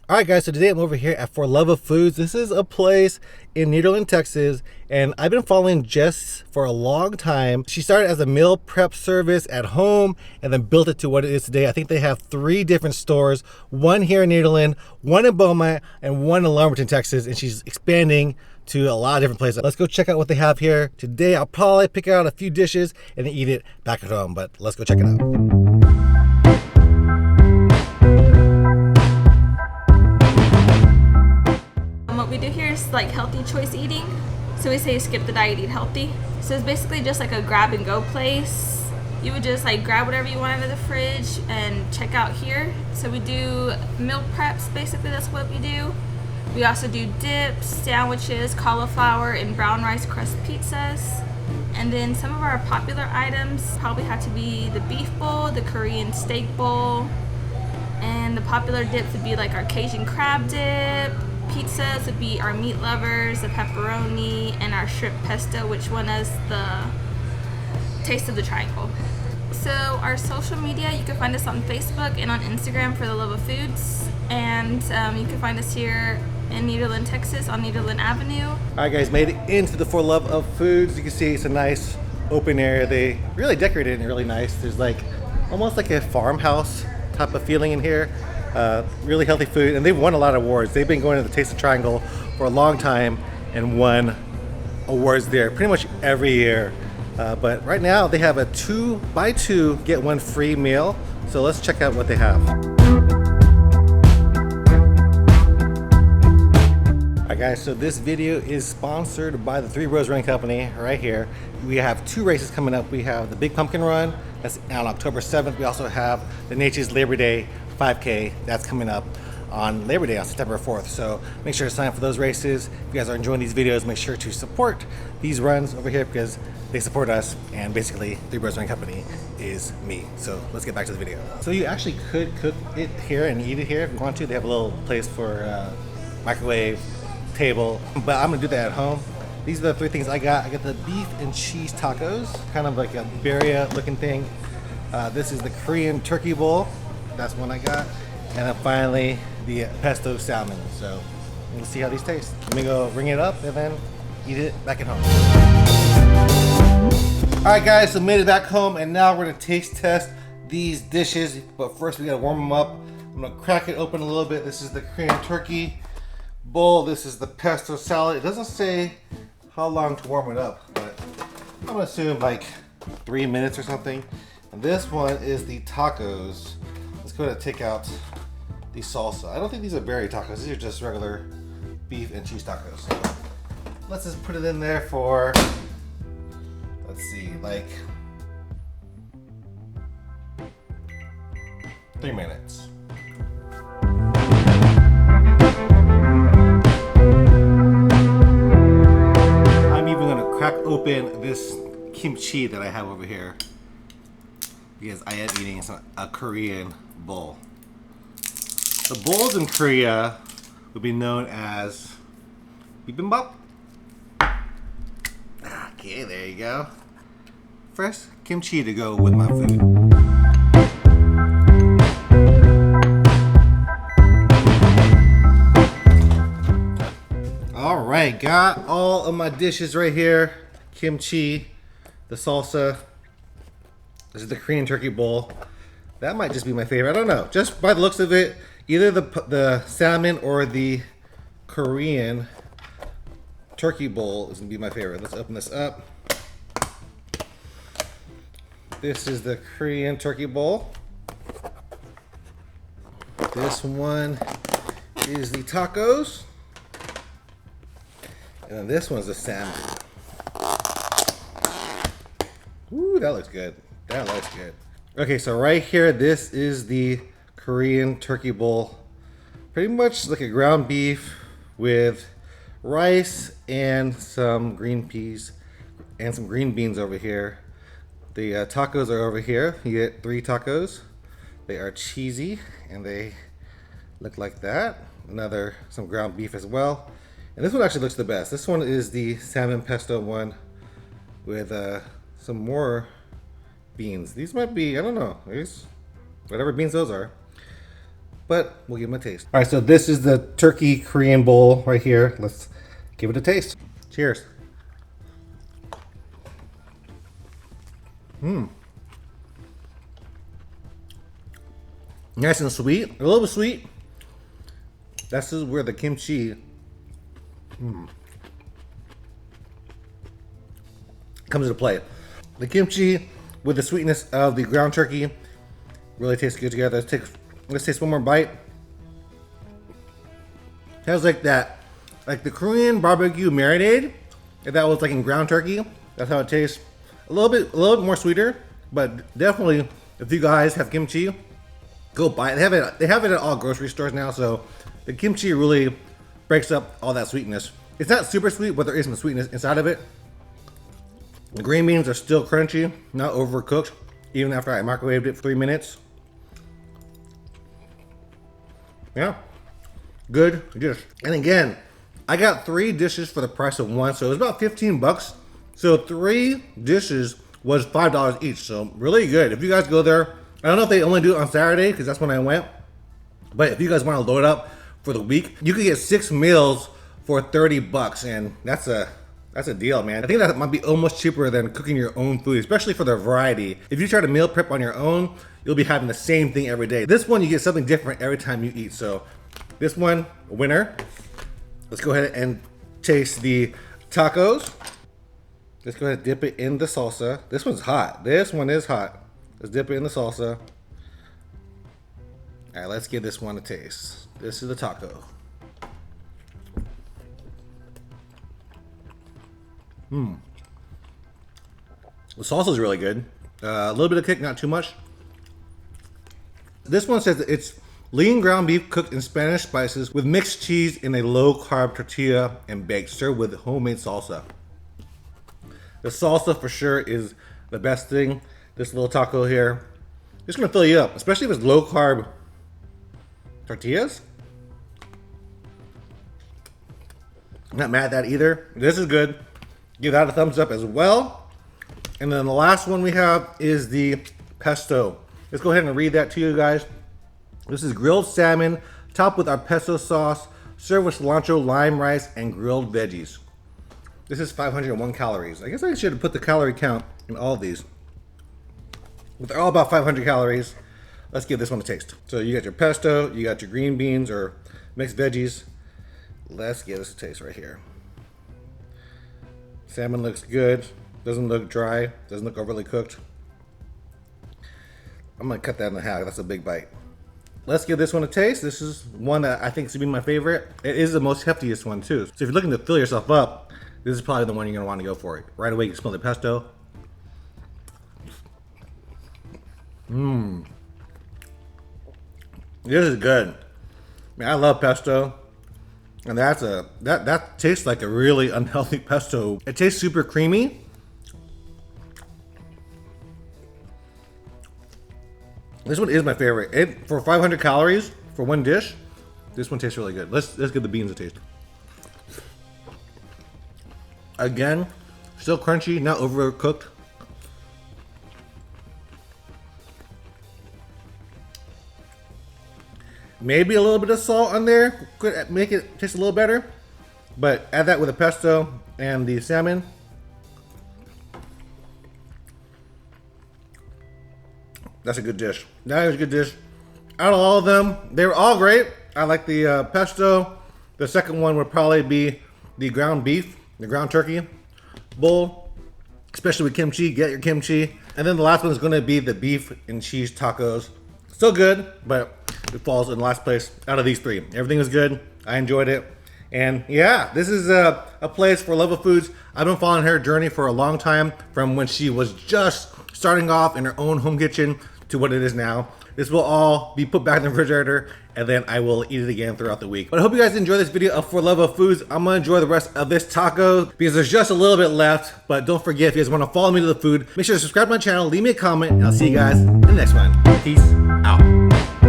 Alright guys, so today I'm over here at For Love of Foods. This is a place in Nederland, Texas, and I've been following Jess for a long time. She started as a meal prep service at home and then built it to what it is today. I think they have 3 different stores, one here in Nederland, one in Beaumont, and one in Lumberton, Texas, and she's expanding to a lot of different places. Let's go check out what they have here. Today I'll probably pick out a few dishes and then eat it back at home, but let's go check it out. What we do here is like healthy choice eating. So we say skip the diet, eat healthy. So it's basically just like a grab and go place. You would just like grab whatever you want out of the fridge and check out here. So we do meal preps, basically that's what we do. We also do dips, sandwiches, cauliflower, and brown rice crust pizzas. And then some of our popular items probably have to be the beef bowl, the Korean steak bowl, and the popular dips would be like our Cajun crab dip. Pizzas would be our meat lovers, the pepperoni, and our shrimp pesto, which one is the taste of the triangle. So our social media, you can find us on Facebook and on Instagram for the Love of Foods, and you can find us here in Nederland, Texas on Nederland Avenue. Alright guys, made it into the For Love of Foods. You can see it's a nice open area. They really decorated it really nice. There's like almost like a farmhouse type of feeling in here. Really healthy food, and they've won a lot of awards. They've been going to the Taste of Triangle for a long time and won awards there pretty much every year. But right now they have a 2-buy-2 get 1 free meal. So let's check out what they have. Alright guys, so this video is sponsored by the Three Rose Running Company right here. We have 2 races coming up. We have the Big Pumpkin Run, that's on October 7th. We also have the Nature's Labor Day 5K, that's coming up on Labor Day on September 4th. So make sure to sign up for those races. If you guys are enjoying these videos, make sure to support these runs over here because they support us, and basically Three Rose Running Company is me. So let's get back to the video. So you actually could cook it here and eat it here if you want to. They have a little place for microwave, table, but I'm gonna do that at home. These are the 3 things I got. I got the beef and cheese tacos, kind of like a birria looking thing. This is the Korean turkey bowl. That's one I got. And then finally, the pesto salmon. So we'll see how these taste. Let me go ring it up and then eat it back at home. All right guys, so made it back home, and now we're gonna taste test these dishes. But first we gotta warm them up. I'm gonna crack it open a little bit. This is the Korean turkey bowl. This is the pesto salad. It doesn't say how long to warm it up, but I'm gonna assume like 3 minutes or something. And this one is the tacos. Let's go ahead and take out the salsa. I don't think these are berry tacos. These are just regular beef and cheese tacos. So let's just put it in there for, let's see, like 3 minutes. I'm even gonna crack open this kimchi that I have over here because I am eating a Korean bowl. The bowls in Korea would be known as bibimbap. Okay, there you go. Fresh kimchi to go with my food. All right, got all of my dishes right here. Kimchi, the salsa. This is the Korean turkey bowl. That might just be my favorite. I don't know. Just by the looks of it, either the salmon or the Korean turkey bowl is gonna be my favorite. Let's open this up. This is the Korean turkey bowl. This one is the tacos. And then this one's the salmon. Ooh, that looks good. That looks good. Okay, so right here, this is the Korean turkey bowl. Pretty much like a ground beef with rice and some green peas and some green beans over here. The tacos are over here. You get 3 tacos. They are cheesy and they look like that. Some ground beef as well. And this one actually looks the best. This one is the salmon pesto one with some more beans. These might be, I don't know, whatever beans those are. but we'll give them a taste. All right, so this is the turkey Korean bowl right here. Let's give it a taste. Cheers. Nice and sweet, a little bit sweet. This is where the kimchi comes into play. The kimchi with the sweetness of the ground turkey really tastes good together. Let's taste one more bite. It has like that, like the Korean barbecue marinade. If that was like in ground turkey, that's how it tastes. A little bit more sweeter, but definitely if you guys have kimchi, go buy it. They have it at all grocery stores now, so the kimchi really breaks up all that sweetness. It's not super sweet, but there is some sweetness inside of it. The green beans are still crunchy, not overcooked, even after I microwaved it for 3 minutes. Yeah, good dish. And again, I got 3 dishes for the price of 1, so it was about 15 bucks. So 3 dishes was $5 each, so really good. If you guys go there, I don't know if they only do it on Saturday, because that's when I went, but if you guys want to load up for the week, you could get 6 meals for 30 bucks, and that's a deal, man. I think that might be almost cheaper than cooking your own food, especially for the variety. If you try to meal prep on your own, you'll be having the same thing every day. This one, you get something different every time you eat. So this one, winner. Let's go ahead and taste the tacos. Let's go ahead and dip it in the salsa. This one's hot. This one is hot. Let's dip it in the salsa. All right, let's give this one a taste. This is the taco. The salsa is really good. A little bit of kick, not too much. This one says that it's lean ground beef cooked in Spanish spices with mixed cheese in a low-carb tortilla and baked, served with homemade salsa. The salsa for sure is the best thing. This little taco here, it's gonna fill you up, especially if it's low-carb tortillas. I'm not mad at that either. This is good. Give that a thumbs up as well. And then the last one we have is the pesto. Let's go ahead and read that to you guys. This is grilled salmon topped with our pesto sauce, served with cilantro, lime rice, and grilled veggies. This is 501 calories. I guess I should have put the calorie count in all of these. But they're all about 500 calories. Let's give this one a taste. So you got your pesto, you got your green beans or mixed veggies. Let's give this a taste right here. Salmon looks good. Doesn't look dry. Doesn't look overly cooked. I'm gonna cut that in half. That's a big bite. Let's give this one a taste. This is one that I think is gonna be my favorite. It is the most heftiest one too. So if you're looking to fill yourself up, this is probably the one you're gonna want to go for. It right away. You can smell the pesto. This is good. Man, I love pesto. And that tastes like a really unhealthy pesto. It tastes super creamy. This one is my favorite. For 500 calories for one dish, this one tastes really good. Let's give the beans a taste. Again, still crunchy, not overcooked. Maybe a little bit of salt on there could make it taste a little better, but add that with the pesto and the salmon. That's a good dish. That is a good dish. Out of all of them, they were all great. I like the pesto. The second one would probably be the ground beef, the ground turkey bowl, especially with kimchi. Get your kimchi. And then the last one is going to be the beef and cheese tacos. Still good, but it falls in last place out of these 3. Everything was good. I enjoyed it. And yeah, this is a place for love of foods. I've been following her journey for a long time, from when she was just starting off in her own home kitchen to what it is now. This will all be put back in the refrigerator, and then I will eat it again throughout the week. But I hope you guys enjoy this video of For Love of Foods. I'm gonna enjoy the rest of this taco because there's just a little bit left. But don't forget, if you guys wanna follow me to the food, make sure to subscribe to my channel, leave me a comment, and I'll see you guys in the next one. Peace out.